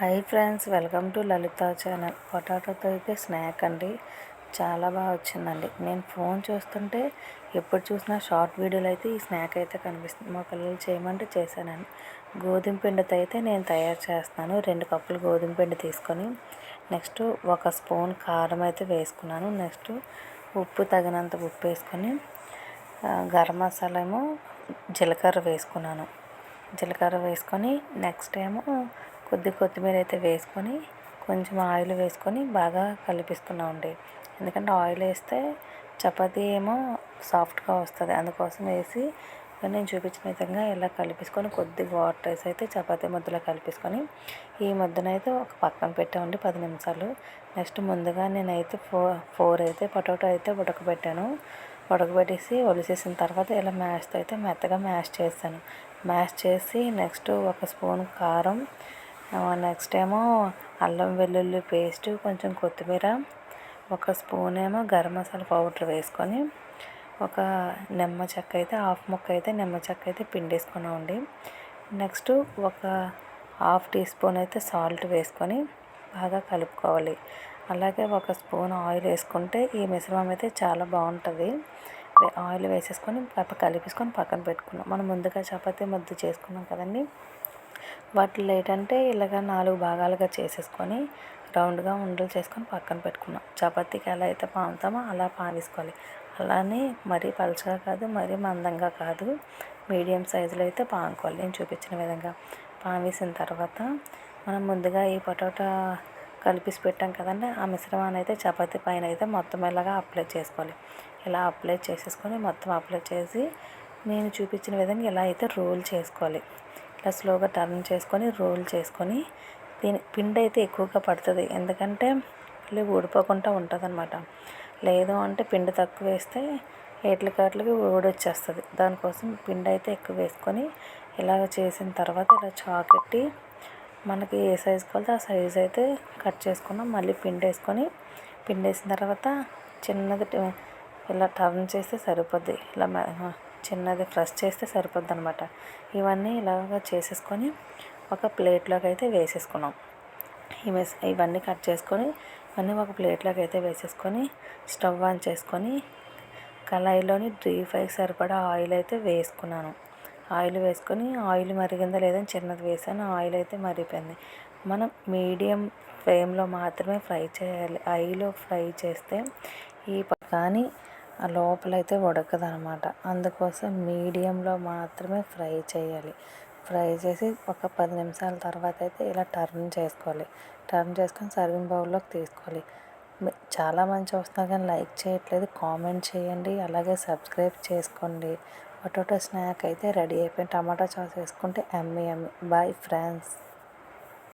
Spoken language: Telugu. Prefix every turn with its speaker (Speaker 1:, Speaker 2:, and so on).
Speaker 1: Hi friends, welcome to Lalitha channel. పొటాటోతో అయితే స్నాక్ అండి. చాలా బాగా వచ్చిందండి. నేను ఫోన్ చూస్తుంటే ఎప్పుడు చూసినా షార్ట్ వీడియోలు అయితే ఈ స్నాక్ అయితే కనిపిస్తుంది. మా పిల్లలు చేయమంటే చేశానండి. గోధుమ పిండితో అయితే నేను తయారు చేస్తున్నాను. 2 కప్పులు గోధుమ పిండి తీసుకొని నెక్స్ట్ 1 స్పూన్ కారం అయితే వేసుకున్నాను. నెక్స్ట్ ఉప్పు తగినంత ఉప్పు వేసుకొని గరం మసాలా ఏమో జీలకర్ర వేసుకున్నాను. జీలకర్ర వేసుకొని నెక్స్ట్ ఏమో కొత్తిమీర అయితే వేసుకొని కొంచెం ఆయిల్ వేసుకొని బాగా కలిపిస్తున్నామండి. ఎందుకంటే ఆయిల్ వేస్తే చపాతీ ఏమో సాఫ్ట్గా వస్తుంది. అందుకోసం వేసి నేను చూపించిన విధంగా ఇలా కలిపేసుకొని కొద్దిగా వాటర్ వేసి అయితే చపాతీ ముద్దలో కలిపేసుకొని ఈ ముద్దనైతే ఒక పక్కన పెట్టామండి 10 నిమిషాలు. నెక్స్ట్ ముందుగా నేనైతే ఫోర్ అయితే పొటాటో అయితే ఉడకబెట్టేసి ఒలిసేసిన తర్వాత ఇలా మ్యాష్తో అయితే మెత్తగా మ్యాష్ చేస్తాను. మ్యాష్ చేసి నెక్స్ట్ 1 స్పూన్ కారం, నెక్స్ట్ ఏమో అల్లం వెల్లుల్లి పేస్ట్, కొంచెం కొత్తిమీర, 1 స్పూన్ ఏమో గరం మసాలా పౌడర్ వేసుకొని ఒక నిమ్మ చెక్క అయితే హాఫ్ ముక్క అయితే నిమ్మ చెక్క అయితే పిండేసుకున్నామండి. నెక్స్ట్ ఒక హాఫ్ టీ స్పూన్ అయితే సాల్ట్ వేసుకొని బాగా కలుపుకోవాలి. అలాగే 1 స్పూన్ ఆయిల్ వేసుకుంటే ఈ మిశ్రమం అయితే చాలా బాగుంటుంది. ఆయిల్ వేసేసుకొని కలిపేసుకొని పక్కన పెట్టుకున్నాం. మనం ముందుగా చపాతీ ముద్ద చేసుకున్నాం కదండి, వాటిలో ఏంటంటే ఇలాగ 4 భాగాలుగా చేసేసుకొని రౌండ్గా ఉండలు చేసుకొని పక్కన పెట్టుకున్నాం. చపాతీకి ఎలా అయితే పాముతామో అలా పావేసుకోవాలి. అలానే మరీ పలుచగా కాదు, మరీ మందంగా కాదు, మీడియం సైజులో అయితే పాముకోవాలి. నేను చూపించిన విధంగా పావేసిన తర్వాత మనం ముందుగా ఈ పొటాటో కలిపేసి పెట్టాం కదండి, ఆ మిశ్రమాన్ని అయితే చపాతీ పైన అయితే మొత్తం ఇలాగా అప్లై చేసుకోవాలి. ఇలా అప్లై చేసేసుకొని మొత్తం అప్లై చేసి నేను చూపించిన విధంగా ఇలా అయితే రోల్ చేసుకోవాలి. ఇలా స్లోగా టర్న్ చేసుకొని రోల్ చేసుకొని పిండి అయితే ఎక్కువగా పడుతుంది. ఎందుకంటే మళ్ళీ ఊడిపోకుండా ఉంటుంది అనమాట. లేదు అంటే పిండి తక్కువ వేస్తే ఏట్లకి ఊడొచ్చేస్తుంది. దానికోసం పిండి అయితే ఎక్కువ వేసుకొని ఇలాగ చేసిన తర్వాత ఇలా చాకెట్టి మనకి ఏ సైజు కావాలో ఆ సైజు అయితే కట్ చేసుకున్నాం. మళ్ళీ పిండి వేసిన తర్వాత చిన్నది ఇలా టర్న్ చేస్తే సరిపోద్ది. ఇలా చిన్నది ప్రెస్ చేస్తే సరిపోద్ది అనమాట. ఇవన్నీ ఇలాగ చేసేసుకొని ఒక ప్లేట్లోకి అయితే వేసేసుకున్నాం. ఇవన్నీ కట్ చేసుకొని ఇవన్నీ ఒక ప్లేట్లోకి అయితే వేసేసుకొని స్టవ్ ఆన్ చేసుకొని కళాయిలోని డీప్ ఫ్రైకి సరిపడా ఆయిల్ అయితే వేసుకున్నాను. ఆయిల్ వేసుకొని ఆయిల్ మరిగిందా లేదని చిన్నది వేసాను. ఆయిల్ అయితే మరిగిపోయింది. మనం మీడియం ఫ్లేమ్లో మాత్రమే ఫ్రై చేయాలి. హైలో ఫ్రై చేస్తే కానీ ఆ లోపలైతే ఉడకదనమాట. అందుకోసం మీడియంలో మాత్రమే ఫ్రై చేయాలి. ఫ్రై చేసి ఒక 10 నిమిషాల తర్వాత అయితే ఇలా టర్న్ చేసుకోవాలి. టర్న్ చేసుకొని సర్వింగ్ బౌల్లోకి తీసుకోవాలి. చాలామంది చూస్తున్నారు కానీ లైక్ చేయట్లేదు. కామెంట్ చేయండి, అలాగే సబ్స్క్రైబ్ చేసుకోండి. పొటాటో స్నాక్ అయితే రెడీ అయిపోయింది. టమాటా సాస్ వేసుకుంటే ఎమ్మీ. Bye friends.